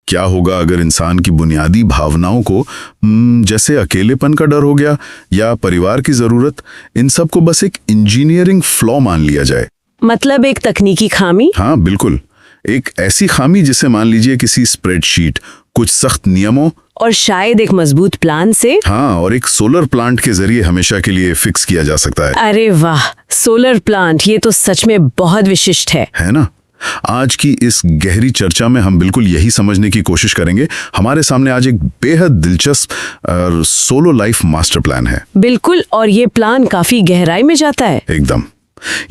क्या होगा अगर इंसान की बुनियादी भावनाओं को जैसे अकेलेपन का डर हो गया या परिवार की जरूरत, इन सब को बस एक इंजीनियरिंग फ्लॉ मान लिया जाए? मतलब एक तकनीकी खामी? हाँ बिल्कुल, एक ऐसी खामी जिसे मान लीजिए किसी स्प्रेडशीट, कुछ सख्त नियमों और शायद एक मजबूत प्लान से, हाँ, और एक सोलर प्लांट के जरिए हमेशा के लिए फिक्स किया जा सकता है। अरे वाह, सोलर प्लांट, ये तो सच में बहुत विशिष्ट है ना? आज की इस गहरी चर्चा में हम बिल्कुल यही समझने की कोशिश करेंगे। हमारे सामने आज एक बेहद दिलचस्प सोलो लाइफ मास्टर प्लान है। बिल्कुल, और ये प्लान काफी गहराई में जाता है। एकदम।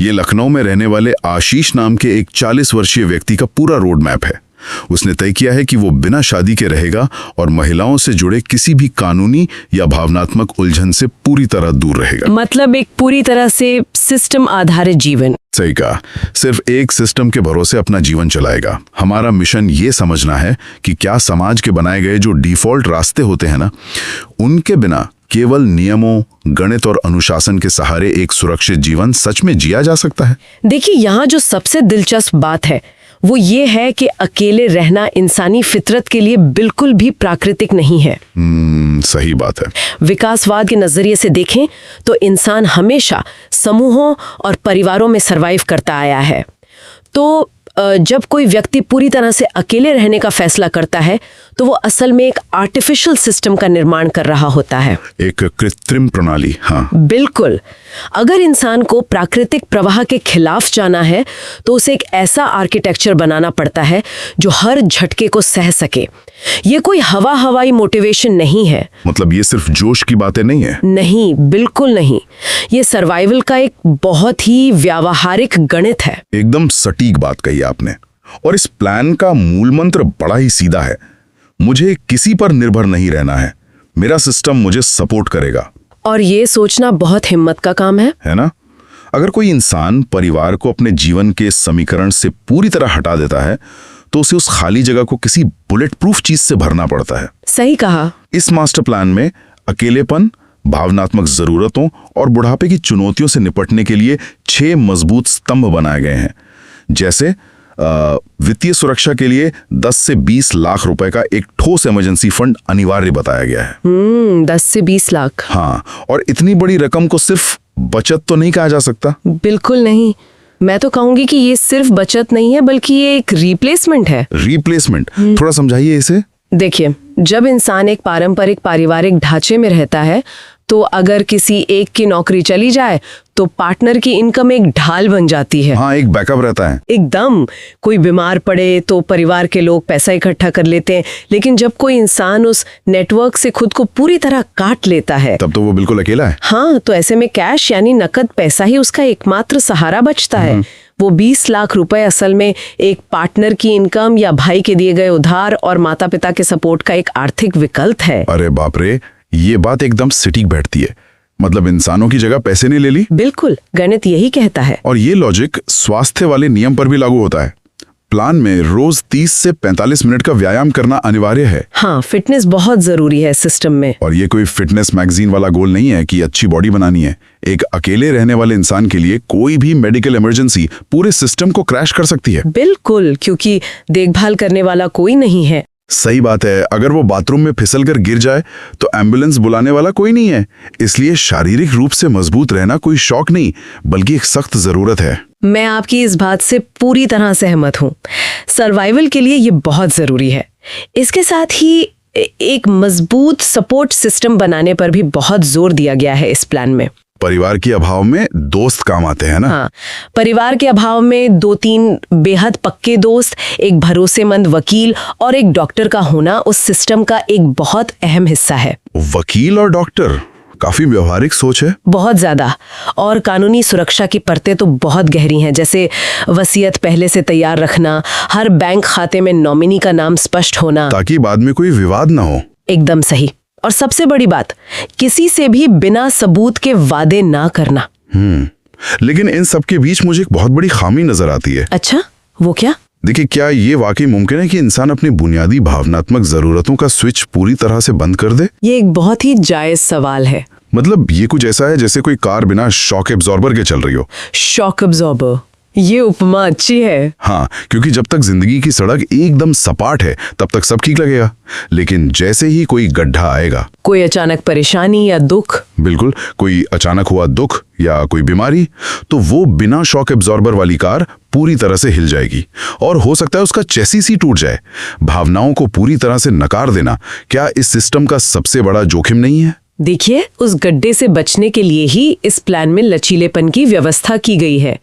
ये लखनऊ में रहने वाले आशीष नाम के एक 40 वर्षीय व्यक्ति का पूरा रोड मैप है। उसने तय किया है कि वो बिना शादी के रहेगा और महिलाओं से जुड़े किसी भी कानूनी या भावनात्मक उलझन से पूरी तरह दूर रहेगा। मतलब एक पूरी तरह से सिस्टम आधारित जीवन। सही कहा, सिर्फ एक सिस्टम के भरोसे अपना जीवन चलाएगा। हमारा मिशन ये समझना है कि क्या समाज के बनाए गए जो डिफॉल्ट रास्ते होते हैं ना, उनके बिना केवल नियमों, गणित और अनुशासन के सहारे एक सुरक्षित जीवन सच में जिया जा सकता है। देखिए, यहाँ जो सबसे दिलचस्प बात है वो ये है कि अकेले रहना इंसानी फितरत के लिए बिल्कुल भी प्राकृतिक नहीं है। सही बात है। विकासवाद के नजरिए से देखें तो इंसान हमेशा समूहों और परिवारों में सरवाइव करता आया है। तो जब कोई व्यक्ति पूरी तरह से अकेले रहने का फैसला करता है तो वो असल में एक आर्टिफिशियल सिस्टम का निर्माण कर रहा होता है, एक कृत्रिम प्रणाली। हाँ बिल्कुल। अगर इंसान को प्राकृतिक प्रवाह के खिलाफ जाना है तो उसे एक ऐसा आर्किटेक्चर बनाना पड़ता है जो हर झटके को सह सके। ये कोई हवाई मोटिवेशन नहीं है। मतलब ये सिर्फ जोश की बातें नहीं है? नहीं, बिल्कुल नहीं। ये सर्वाइवल का एक बहुत ही व्यावहारिक गणित है। एकदम सटीक बात कही आपने। और इस प्लान का मूल मंत्र बड़ा ही सीधा है, मुझे किसी पर निर्भर नहीं रहना है, मेरा सिस्टम मुझे सपोर्ट करेगा। और ये सोचना बहुत हिम्मत का काम है ना? अगर कोई इंसान परिवार को अपने जीवन के समीकरण से पूरी तरह हटा देता है तो उसे उस खाली जगह को किसी बुलेट प्रूफ चीज से भरना पड़ता है। सही कहा। इस मास्टर प्लान में अकेलेपन, भावनात्मक जरूरतों और बुढ़ापे की चुनौतियों से निपटने के लिए 6 मजबूत स्तंभ बनाए गए हैं। जैसे वित्तीय सुरक्षा के लिए 10 से 20 लाख रुपए का एक ठोस इमरजेंसी फंड अनिवार्य बताया गया है। 10 से 20 लाख। हाँ, और इतनी बड़ी रकम को सिर्फ बचत तो नहीं कहा जा सकता। बिल्कुल नहीं, मैं तो कहूंगी कि ये सिर्फ बचत नहीं है बल्कि ये एक रिप्लेसमेंट है। रिप्लेसमेंट? थोड़ा समझाइए इसे। देखिए, जब इंसान एक पारंपरिक पारिवारिक ढांचे में रहता है तो अगर किसी एक की नौकरी चली जाए तो पार्टनर की इनकम एक ढाल बन जाती है। हाँ, एक बैकअप रहता है। एकदम। कोई बीमार पड़े तो परिवार के लोग पैसा इकट्ठा कर लेते हैं, लेकिन जब कोई इंसान उस नेटवर्क से खुद को पूरी तरह काट लेता है तब तो वो बिल्कुल अकेला है। हाँ, तो ऐसे में कैश यानी नकद पैसा ही उसका एकमात्र सहारा बचता है। वो 20 लाख रुपए असल में एक पार्टनर की इनकम या भाई के दिए गए उधार और माता पिता के सपोर्ट का एक आर्थिक विकल्प है। अरे बाप रे, ये बात एकदम सटीक बैठती है। मतलब इंसानों की जगह पैसे ने ले ली। बिल्कुल, गणित यही कहता है। और ये लॉजिक स्वास्थ्य वाले नियम पर भी लागू होता है। प्लान में रोज 30 से 45 मिनट का व्यायाम करना अनिवार्य है। हाँ, फिटनेस बहुत जरूरी है सिस्टम में। और ये कोई फिटनेस मैगजीन वाला गोल नहीं है कि अच्छी बॉडी बनानी है। एक अकेले रहने वाले इंसान के लिए कोई भी मेडिकल इमरजेंसी पूरे सिस्टम को क्रैश कर सकती है। बिल्कुल, क्योंकि देखभाल करने वाला कोई नहीं है। सही बात है। अगर वो बाथरूम में फिसलकर गिर जाए तो एम्बुलेंस बुलाने वाला कोई नहीं है। इसलिए शारीरिक रूप से मजबूत रहना कोई शौक नहीं बल्कि एक सख्त जरूरत है। मैं आपकी इस बात से पूरी तरह सहमत हूँ। सर्वाइवल के लिए ये बहुत जरूरी है। इसके साथ ही एक मजबूत सपोर्ट सिस्टम बनाने पर भी बहुत जोर दिया गया है इस प्लान में। परिवार के अभाव में दोस्त काम आते हैं ना? हाँ, परिवार के अभाव में 2-3 बेहद पक्के दोस्त, एक भरोसेमंद वकील और एक डॉक्टर का होना उस सिस्टम का एक बहुत अहम हिस्सा है। वकील और डॉक्टर, काफी व्यवहारिक सोच है। बहुत ज्यादा। और कानूनी सुरक्षा की परतें तो बहुत गहरी हैं, जैसे वसीयत पहले से तैयार रखना, हर बैंक खाते में नॉमिनी का नाम स्पष्ट होना, ताकि बाद में कोई विवाद ना हो। एकदम सही। और सबसे बड़ी बात, किसी से भी बिना सबूत के वादे ना करना। लेकिन इन सब के बीच मुझे एक बहुत बड़ी खामी नजर आती है। अच्छा, वो क्या? देखिए, क्या ये वाकई मुमकिन है कि इंसान अपनी बुनियादी भावनात्मक जरूरतों का स्विच पूरी तरह से बंद कर दे? ये एक बहुत ही जायज सवाल है। मतलब ये कुछ ऐसा है जैसे कोई कार बिना शॉक एब्जॉर्बर के चल रही हो। शॉक एब्जॉर्बर ये उपमा अच्छी है। हाँ, क्योंकि जब तक जिंदगी की सड़क एकदम सपाट है तब तक सब ठीक लगेगा, लेकिन जैसे ही कोई गड्ढा आएगा, कोई अचानक परेशानी या दुख, बिल्कुल, कोई अचानक हुआ दुख या कोई बीमारी, तो वो बिना शॉक एब्जॉर्बर वाली कार पूरी तरह से हिल जाएगी और हो सकता है उसका चेसिस ही टूट जाए। भावनाओं को पूरी तरह से नकार देना क्या इस सिस्टम का सबसे बड़ा जोखिम नहीं है? देखिए, उस गड्ढे से बचने के लिए ही इस प्लान में लचीलेपन की व्यवस्था की गई है।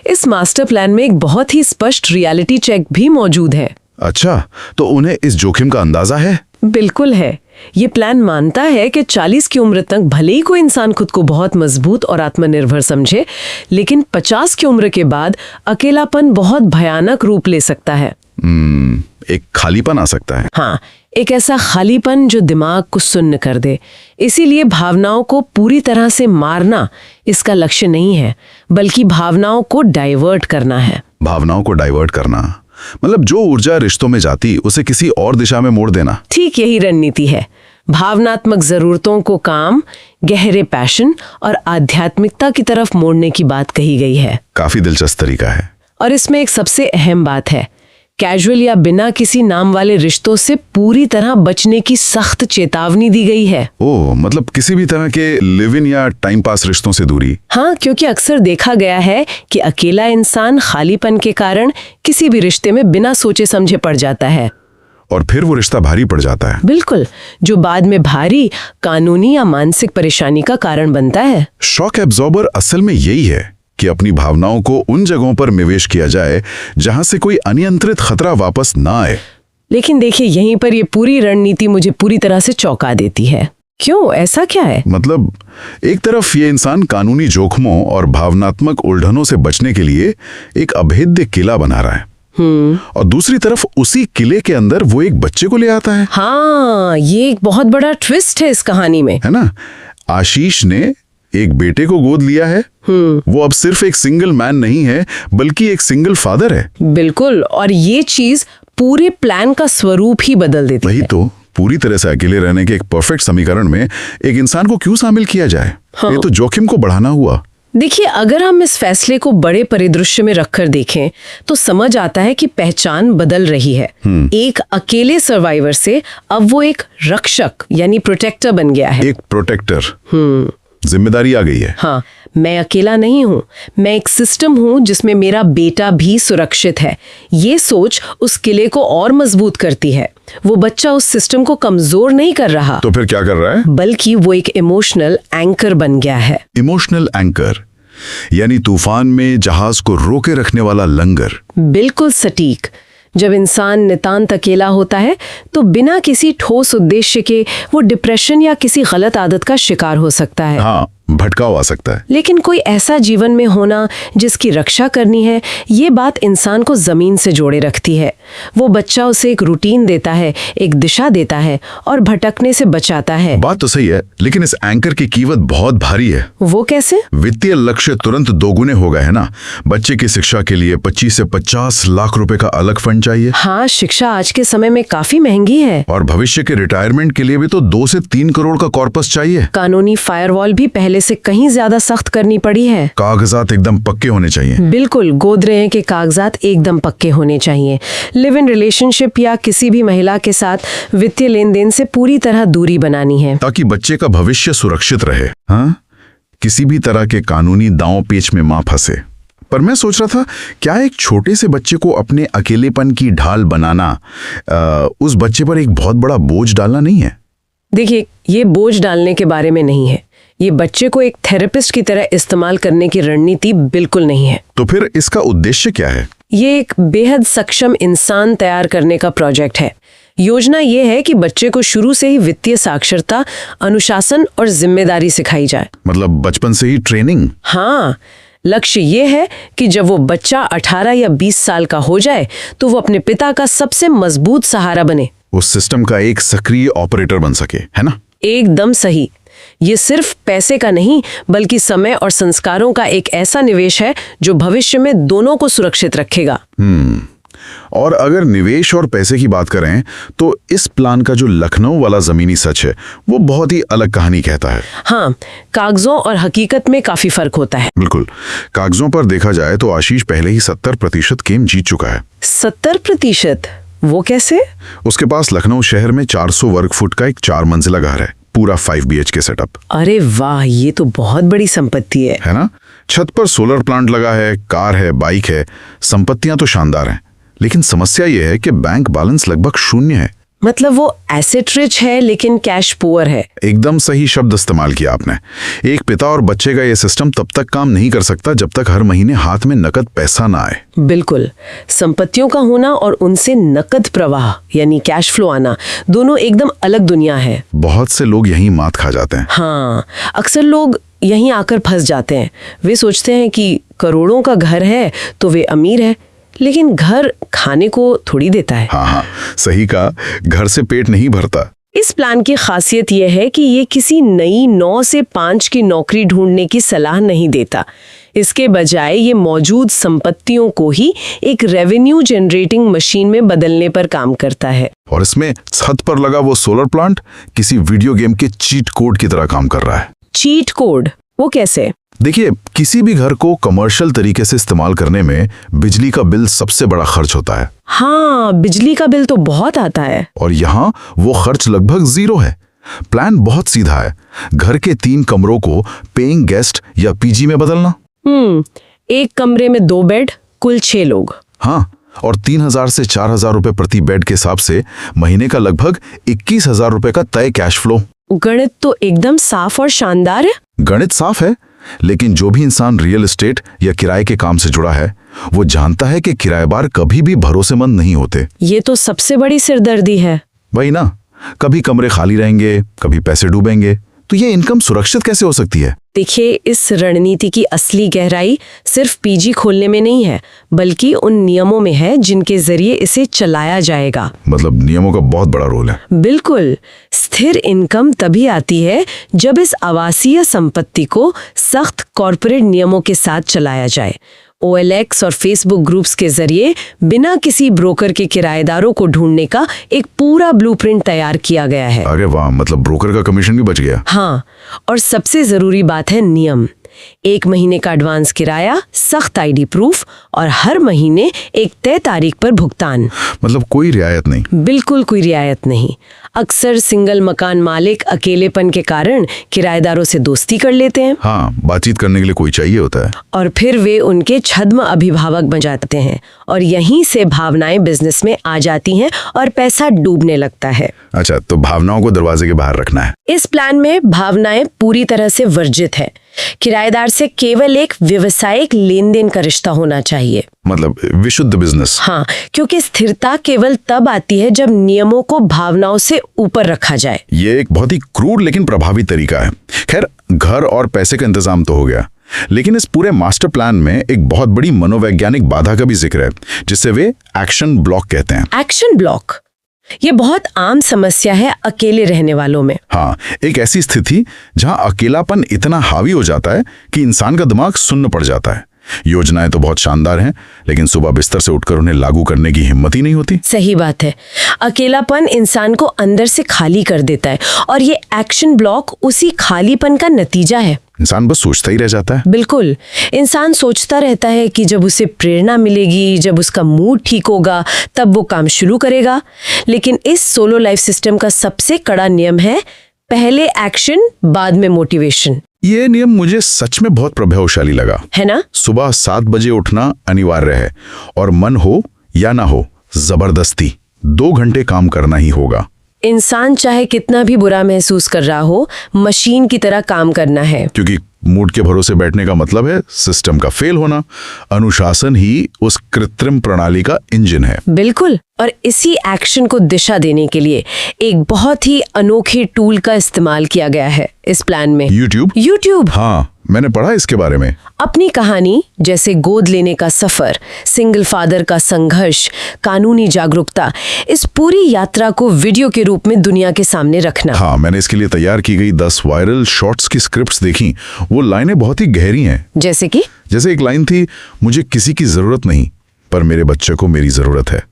इस मास्टर प्लान में एक बहुत ही स्पष्ट रियलिटी चेक भी मौजूद है। अच्छा, तो उन्हें इस जोखिम का अंदाजा है? बिल्कुल है। ये प्लान मानता है कि 40 की उम्र तक भले ही कोई इंसान खुद को बहुत मजबूत और आत्मनिर्भर समझे, लेकिन 50 की उम्र के बाद अकेलापन बहुत भयानक रूप ले सकता है। एक खालीपन आ सकता है। हाँ, एक ऐसा खालीपन जो दिमाग को सुन्न कर दे। इसीलिए भावनाओं को पूरी तरह से मारना इसका लक्ष्य नहीं है, बल्कि भावनाओं को डाइवर्ट करना है। भावनाओं को डाइवर्ट करना मतलब जो ऊर्जा रिश्तों में जाती उसे किसी और दिशा में मोड़ देना। ठीक यही रणनीति है। भावनात्मक जरूरतों को काम, गहरे पैशन और आध्यात्मिकता की तरफ मोड़ने की बात कही गई है। काफी दिलचस्प तरीका है। और इसमें एक सबसे अहम बात है, कैजुअल या बिना किसी नाम वाले रिश्तों से पूरी तरह बचने की सख्त चेतावनी दी गई है। ओह, मतलब किसी भी तरह के लिव इन या टाइम पास रिश्तों से दूरी। हाँ, क्योंकि अक्सर देखा गया है कि अकेला इंसान खालीपन के कारण किसी भी रिश्ते में बिना सोचे समझे पड़ जाता है और फिर वो रिश्ता भारी पड़ जाता है। बिल्कुल, जो बाद में भारी कानूनी या मानसिक परेशानी का कारण बनता है। शॉक एब्जॉर्बर असल में यही है कि अपनी भावनाओं को उन जगहों पर निवेश किया जाए जहां से कोई अनियंत्रित खतरा वापस ना आए। लेकिन देखिए, यहीं पर ये पूरी रणनीति मुझे पूरी तरह से चौंका देती है। क्यों, ऐसा क्या है? मतलब एक तरफ ये इंसान कानूनी जोखमों और भावनात्मक उलझनों से बचने के लिए एक अभेद्य किला बना रहा है, और दूसरी तरफ उसी किले के अंदर वो एक बच्चे को ले आता है। हाँ, ये एक बहुत बड़ा ट्विस्ट है इस कहानी में, है ना? आशीष ने एक बेटे को गोद लिया है। वो अब सिर्फ एक सिंगल मैन नहीं है, बल्कि एक सिंगल फादर है। बिल्कुल, और ये चीज पूरे प्लान का स्वरूप ही बदल देती है। वही तो, पूरी तरह से अकेले रहने के एक परफेक्ट समीकरण में एक इंसान को क्यों शामिल किया जाए? हाँ। ये तो जोखिम को बढ़ाना हुआ। देखिए, अगर हम इस फैसले को बड़े परिदृश्य में रखकर देखें तो समझ आता है कि पहचान बदल रही है। एक अकेले सर्वाइवर से अब वो एक रक्षक यानी प्रोटेक्टर बन गया है। एक प्रोटेक्टर, जिम्मेदारी आ गई है। हाँ, मैं अकेला नहीं हूँ, मैं एक सिस्टम हूँ जिसमें मेरा बेटा भी सुरक्षित है। ये सोच उस किले को और मजबूत करती है। वो बच्चा उस सिस्टम को कमजोर नहीं कर रहा, तो फिर क्या कर रहा है? बल्कि वो एक इमोशनल एंकर बन गया है। इमोशनल एंकर यानी तूफान में जहाज को रोके रखने वाला लंगर। बिल्कुल सटीक। जब इंसान नितांत अकेला होता है तो बिना किसी ठोस उद्देश्य के वो डिप्रेशन या किसी गलत आदत का शिकार हो सकता है। हाँ, भटकाव आ सकता है। लेकिन कोई ऐसा जीवन में होना जिसकी रक्षा करनी है, ये बात इंसान को जमीन से जोड़े रखती है। वो बच्चा उसे एक रूटीन देता है, एक दिशा देता है और भटकने से बचाता है। बात तो सही है, लेकिन इस एंकर की कीमत बहुत भारी है। वो कैसे? वित्तीय लक्ष्य तुरंत दोगुने हो गए है ना। बच्चे की शिक्षा के लिए 25 से 50 लाख रुपए का अलग फंड चाहिए। हाँ, शिक्षा आज के समय में काफी महंगी है। और भविष्य के रिटायरमेंट के लिए भी तो 2 से 3 करोड़ का कॉर्पस चाहिए। कानूनी फायरवॉल भी पहले से कहीं ज्यादा सख्त करनी पड़ी है। कागजात एकदम पक्के होने चाहिए। बिल्कुल, गोद रहे के कागजात एकदम पक्के होने चाहिए। लिव इन रिलेशनशिप या किसी भी महिला के साथ वित्तीय लेन देन से पूरी तरह दूरी बनानी है, ताकि बच्चे का भविष्य सुरक्षित रहे। हाँ, किसी भी तरह के कानूनी दांव पेच में मां फंसे। पर मैं सोच रहा था, क्या एक छोटे से बच्चे को अपने अकेलेपन की ढाल बनाना उस बच्चे पर एक बहुत बड़ा बोझ डालना नहीं है? देखिए, ये बोझ डालने के बारे में नहीं है। ये बच्चे को एक थेरेपिस्ट की तरह इस्तेमाल करने की रणनीति बिल्कुल नहीं है। तो फिर इसका उद्देश्य क्या है? ये एक बेहद सक्षम इंसान तैयार करने का प्रोजेक्ट है। योजना ये है कि बच्चे को शुरू से ही वित्तीय साक्षरता, अनुशासन और जिम्मेदारी सिखाई जाए। मतलब बचपन से ही ट्रेनिंग? हाँ, लक्ष्य ये है कि जब वो बच्चा 18 या 20 साल का हो जाए तो वो अपने पिता का सबसे मजबूत सहारा बने, उस सिस्टम का एक सक्रिय ऑपरेटर बन सके, है ना? एकदम सही। ये सिर्फ पैसे का नहीं, बल्कि समय और संस्कारों का एक ऐसा निवेश है जो भविष्य में दोनों को सुरक्षित रखेगा। और अगर निवेश और पैसे की बात करें तो इस प्लान का जो लखनऊ वाला जमीनी सच है वो बहुत ही अलग कहानी कहता है। हाँ, कागजों और हकीकत में काफी फर्क होता है। बिल्कुल, कागजों पर देखा जाए तो आशीष पहले ही 70% गेम जीत चुका है। 70%? वो कैसे? उसके पास लखनऊ शहर में 400 वर्ग फुट का एक 4 मंजिला घर है, पूरा 5 BHK सेटअप। अरे वाह, ये तो बहुत बड़ी संपत्ति है ना? छत पर सोलर प्लांट लगा है, कार है, बाइक है, संपत्तियां तो शानदार हैं, लेकिन समस्या यह है कि बैंक बैलेंस लगभग 0 है। मतलब वो एसेट रिच है लेकिन कैश पुअर है। एकदम सही शब्द इस्तेमाल किया आपने। एक पिता और बच्चे का यह सिस्टम तब तक काम नहीं कर सकता जब तक हर महीने हाथ में नकद पैसा ना आए। बिल्कुल, संपत्तियों का होना और उनसे नकद प्रवाह यानी कैश फ्लो आना, दोनों एकदम अलग दुनिया है। बहुत से लोग यहीं मात खा जाते हैं। हाँ, अक्सर लोग यहीं आकर फंस जाते हैं। वे सोचते हैं कि करोड़ों का घर है तो वे अमीर है, लेकिन घर खाने को थोड़ी देता है। हाँ, सही कहा, घर से पेट नहीं भरता। इस प्लान की खासियत यह है कि ये किसी नई 9 से 5 की नौकरी ढूंढने की सलाह नहीं देता। इसके बजाय ये मौजूद संपत्तियों को ही एक रेवेन्यू जनरेटिंग मशीन में बदलने पर काम करता है। और इसमें छत पर लगा वो सोलर प्लांट किसी वीडियो गेम के चीट कोड की तरह काम कर रहा है। Cheat code? वो कैसे? देखिए, किसी भी घर को कमर्शियल तरीके से इस्तेमाल करने में बिजली का बिल सबसे बड़ा खर्च होता है। हाँ, बिजली का बिल तो बहुत आता है। और यहाँ वो खर्च लगभग 0 है। प्लान बहुत सीधा है, घर के 3 कमरों को पेइंग गेस्ट या पीजी में बदलना। एक कमरे में 2 बेड, कुल 6 लोग। हाँ, और 3000 से 4000 रुपए प्रति बेड के हिसाब से महीने का लगभग 21,000 रुपए का तय कैश फ्लो। गणित तो एकदम साफ और शानदार है। गणित साफ है, लेकिन जो भी इंसान रियल एस्टेट या किराए के काम से जुड़ा है वो जानता है कि किराएदार कभी भी भरोसेमंद नहीं होते। ये तो सबसे बड़ी सिरदर्दी है। वही ना, कभी कमरे खाली रहेंगे, कभी पैसे डूबेंगे, तो ये इनकम सुरक्षित कैसे हो सकती है? देखिए, इस रणनीति की असली गहराई सिर्फ पीजी खोलने में नहीं है, बल्कि उन नियमों में है जिनके जरिए इसे चलाया जाएगा। मतलब नियमों का बहुत बड़ा रोल है। बिल्कुल, स्थिर इनकम तभी आती है जब इस आवासीय संपत्ति को सख्त कॉर्पोरेट नियमों के साथ चलाया जाए। OLX और फेसबुक ग्रुप्स के जरिए बिना किसी ब्रोकर के किराएदारों को ढूंढने का एक पूरा ब्लूप्रिंट तैयार किया गया है। अरे वाह, मतलब ब्रोकर का कमीशन भी बच गया। हाँ, और सबसे जरूरी बात है नियम। 1 महीने का एडवांस किराया, सख्त ID प्रूफ और हर महीने एक तय तारीख पर भुगतान। मतलब कोई रियायत नहीं? बिल्कुल कोई रियायत नहीं। अक्सर सिंगल मकान मालिक अकेलेपन के कारण किराएदारों से दोस्ती कर लेते हैं। हाँ, बातचीत करने के लिए कोई चाहिए होता है। और फिर वे उनके छद्म अभिभावक बन जाते हैं और यहीं से भावनाएं बिजनेस में आ जाती हैं और पैसा डूबने लगता है। अच्छा, तो भावनाओं को दरवाजे के बाहर रखना है। इस प्लान में भावनाएं पूरी तरह से वर्जित है। किराएदार से केवल एक व्यावसायिक लेन देन का रिश्ता होना चाहिए। मतलब विशुद्ध बिजनेस। हाँ, क्योंकि स्थिरता केवल तब आती है जब नियमों को भावनाओं से ऊपर रखा जाए। ये एक बहुत ही क्रूर लेकिन प्रभावी तरीका है। खैर, घर और पैसे का इंतजाम तो हो गया, लेकिन इस पूरे मास्टर प्लान में एक बहुत बड़ी मनोवैज्ञानिक बाधा का भी जिक्र है, जिसे वे एक्शन ब्लॉक कहते हैं। Action block? ये बहुत आम समस्या है अकेले रहने वालों में। हाँ, एक ऐसी स्थिति जहां अकेलापन इतना हावी हो जाता है कि इंसान का दिमाग सुन्न पड़ जाता है। योजनाएं तो बहुत शानदार हैं, लेकिन सुबह बिस्तर से उठकर उन्हें लागू करने की हिम्मत ही नहीं होती। सही बात है, अकेलापन इंसान को अंदर से खाली कर देता है और ये एक्शन ब्लॉक उसी खालीपन का नतीजा है। इंसान बस सोचता ही रह जाता है। बिल्कुल, इंसान सोचता रहता है कि जब उसे प्रेरणा मिलेगी, जब उसका मूड ठीक होगा, तब वो काम शुरू करेगा। लेकिन इस सोलो लाइफ सिस्टम का सबसे कड़ा नियम है, पहले एक्शन बाद में मोटिवेशन। ये नियम मुझे सच में बहुत प्रभावशाली लगा, है ना? सुबह 7 बजे उठना अनिवार्य है और मन हो या ना हो, जबरदस्ती 2 घंटे काम करना ही होगा। इंसान चाहे कितना भी बुरा महसूस कर रहा हो, मशीन की तरह काम करना है। क्योंकि मूड के भरोसे बैठने का मतलब है सिस्टम का फेल होना। अनुशासन ही उस कृत्रिम प्रणाली का इंजन है। बिल्कुल, और इसी एक्शन को दिशा देने के लिए एक बहुत ही अनोखे टूल का इस्तेमाल किया गया है इस प्लान में। यूट्यूब। हाँ, मैंने पढ़ा इसके बारे में। अपनी कहानी जैसे गोद लेने का सफर, सिंगल फादर का संघर्ष, कानूनी जागरूकता, इस पूरी यात्रा को वीडियो के रूप में दुनिया के सामने रखना। हाँ, मैंने इसके लिए तैयार की गई 10 वायरल शॉर्ट्स की स्क्रिप्ट्स देखी। वो लाइनें बहुत ही गहरी हैं। जैसे एक लाइन थी, मुझे किसी की जरूरत नहीं, पर मेरे बच्चे को मेरी जरूरत है।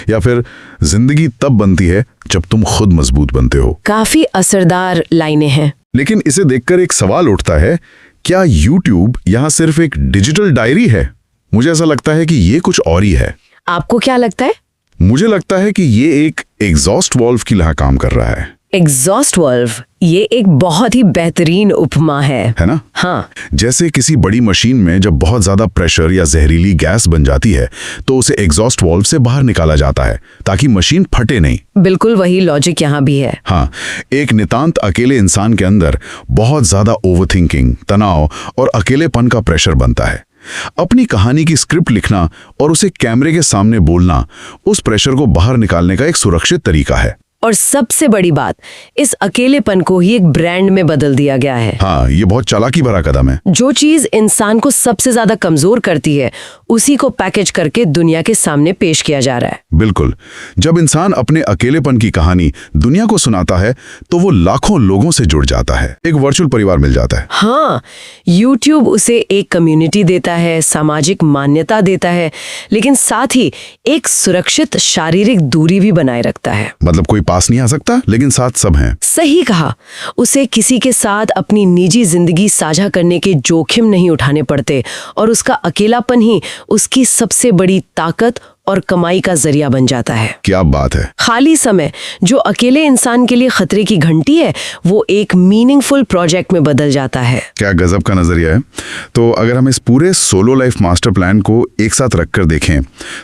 या फिर जिंदगी तब बनती है जब तुम खुद मजबूत बनते हो। काफी असरदार लाइनें हैं। लेकिन इसे देखकर एक सवाल उठता है, क्या YouTube यहाँ सिर्फ एक डिजिटल डायरी है? मुझे ऐसा लगता है कि ये कुछ और ही है। आपको क्या लगता है? मुझे लगता है कि ये एक एग्जॉस्ट वॉल्व की तरह काम कर रहा है। एग्जॉस्ट वॉल्व, ये एक बहुत ही बेहतरीन उपमा है ना? हाँ। जैसे किसी बड़ी मशीन में जब बहुत ज्यादा प्रेशर या जहरीली गैस बन जाती है तो उसे एग्जॉस्ट वॉल्व से बाहर निकाला जाता है ताकि मशीन फटे नहीं। बिल्कुल वही लॉजिक यहाँ भी है। हाँ, एक नितांत अकेले इंसान के अंदर बहुत ज्यादा ओवरथिंकिंग, तनाव और अकेलेपन का प्रेशर बनता है। अपनी कहानी की स्क्रिप्ट लिखना और उसे कैमरे के सामने बोलना उस प्रेशर को बाहर निकालने का एक सुरक्षित तरीका है। और सबसे बड़ी बात, इस अकेलेपन को ही एक ब्रांड में बदल दिया गया है। हाँ, ये बहुत चालाकी भरा कदम है। जो चीज इंसान को सबसे ज्यादा कमजोर करती है, उसी को पैकेज करके दुनिया के सामने पेश किया जा रहा है। बिल्कुल। जब इंसान अपने अकेलेपन की कहानी दुनिया को सुनाता है तो वो लाखों लोगों से जुड़ जाता है, एक वर्चुअल परिवार मिल जाता है। हाँ, YouTube उसे एक कम्युनिटी देता है, सामाजिक मान्यता देता है, लेकिन साथ ही एक सुरक्षित शारीरिक दूरी भी बनाए रखता है। मतलब कोई पास नहीं आ सकता, लेकिन साथ सब हैं। सही कहा। उसे किसी के साथ अपनी निजी जिंदगी साझा करने के जोखिम नहीं उठाने पड़ते और उसका अकेलापन ही उसकी सबसे बड़ी ताकत और कमाई का जरिया बन जाता है। क्या बात है। खाली समय जो अकेले इंसान के लिए खतरे की घंटी है, वो एक मीनिंगफुल प्रोजेक्ट में बदल जाता है। क्या गजब का नजरिया है। तो अगर हम इस पूरे सोलो लाइफ मास्टर प्लान को एक साथ रखकर देखें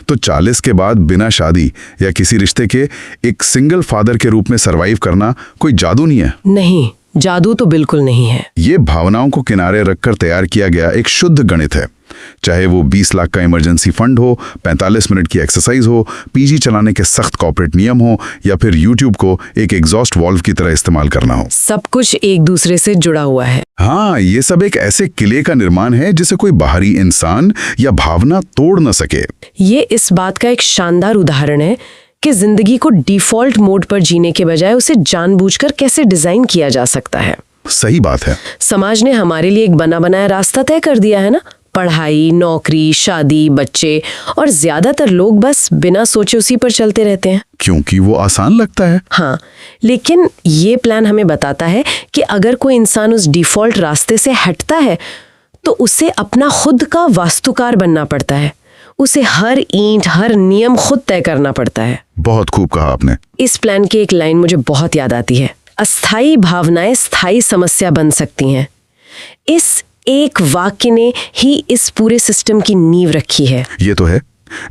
तो 40 के बाद बिना शादी या किसी रिश्ते के एक सिंगल फादर के रूप में सरवाइव करना कोई जादू नहीं है। नहीं, जादू तो बिल्कुल नहीं है। ये भावनाओं को किनारे रखकर तैयार किया गया एक शुद्ध गणित है। चाहे वो 20 लाख का इमरजेंसी फंड हो, 45 मिनट की एक्सरसाइज हो, पीजी चलाने के सख्त कॉर्पोरेट नियम हो या फिर YouTube को एक एग्जॉस्ट वॉल्व की तरह इस्तेमाल करना हो, सब कुछ एक दूसरे से जुड़ा हुआ है। हाँ, ये सब एक ऐसे किले का निर्माण है जिसे कोई बाहरी इंसान या भावना तोड़ न सके। ये इस बात का एक शानदार उदाहरण है कि जिंदगी को डिफॉल्ट मोड पर जीने के बजाय उसे जानबूझकर कैसे डिजाइन किया जा सकता है। सही बात है। समाज ने हमारे लिए एक बना बनाया रास्ता तय कर दिया है ना। पढ़ाई, नौकरी, शादी, बच्चे, और ज्यादातर लोग बस बिना सोचे उसी पर चलते रहते हैं क्योंकि वो आसान लगता है। हाँ, लेकिन ये प्लान हमें बताता है कि अगर कोई इंसान उस डिफॉल्ट रास्ते से हटता है तो उसे अपना खुद का वास्तुकार बनना पड़ता है। उसे हर ईंट, हर नियम खुद तय करना पड़ता है। बहुत खूब कहा आपने। इस प्लान की एक लाइन मुझे बहुत याद आती है, अस्थाई भावनाएं स्थायी समस्या बन सकती हैं। इस एक वाक्य ने ही इस पूरे सिस्टम की नींव रखी है। ये तो है,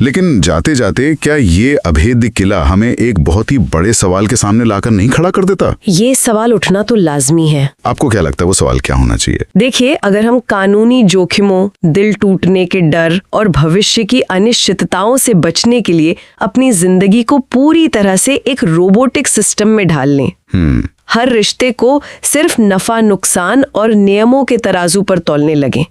लेकिन जाते जाते क्या ये अभेद्य किला हमें एक बहुत ही बड़े सवाल के सामने लाकर नहीं खड़ा कर देता? ये सवाल उठना तो लाजमी है। आपको क्या लगता है वो सवाल क्या होना चाहिए? देखिए, अगर हम कानूनी जोखिमों, दिल टूटने के डर और भविष्य की अनिश्चितताओं से बचने के लिए अपनी जिंदगी को पूरी तरह से एक रोबोटिक सिस्टम में ढाल लें, हर रिश्ते को सिर्फ नफा नुकसान और नियमों के तराजू पर तौलने लगें,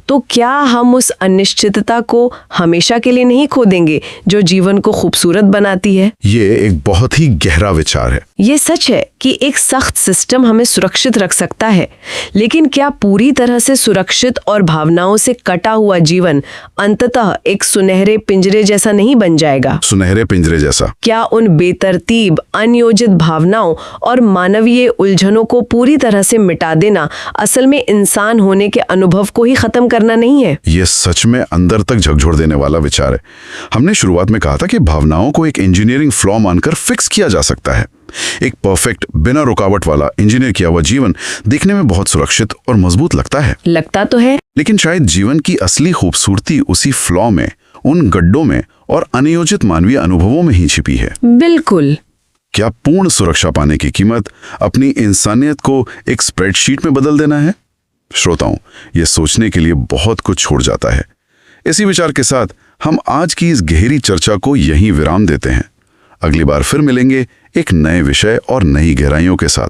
तो क्या हम उस अनिश्चितता को हमेशा के लिए नहीं खो देंगे जो जीवन को खूबसूरत बनाती है? ये एक बहुत ही गहरा विचार है। ये सच है कि एक सख्त सिस्टम हमें सुरक्षित रख सकता है, लेकिन क्या पूरी तरह से सुरक्षित और भावनाओं से कटा हुआ जीवन अंततः एक सुनहरे पिंजरे जैसा नहीं बन जाएगा? सुनहरे पिंजरे जैसा? क्या उन बेतरतीब, अनियोजित भावनाओं और मानवीय उलझनों को पूरी तरह से मिटा देना असल में इंसान होने के अनुभव को ही खत्म करना नहीं है? ये सच में अंदर तक झकझोर देने वाला विचार है। हमने शुरुआत में कहा था कि भावनाओं को एक इंजीनियरिंग फ्लॉ मानकर फिक्स किया जा सकता है। एक परफेक्ट, बिना रुकावट वाला इंजीनियर किया हुआ जीवन देखने में बहुत सुरक्षित और मजबूत लगता है। लगता तो है, लेकिन शायद जीवन की असली खूबसूरती उसी फ्लॉ में, उन गड्ढों में और अनियोजित मानवीय अनुभवों में ही छिपी है। बिल्कुल। क्या पूर्ण सुरक्षा पाने की कीमत अपनी इंसानियत को एक स्प्रेडशीट में बदल देना है? श्रोताओं, ये सोचने के लिए बहुत कुछ छोड़ जाता है। इसी विचार के साथ हम आज की इस गहरी चर्चा को यहीं विराम देते हैं। अगली बार फिर मिलेंगे एक नए विषय और नई गहराइयों के साथ।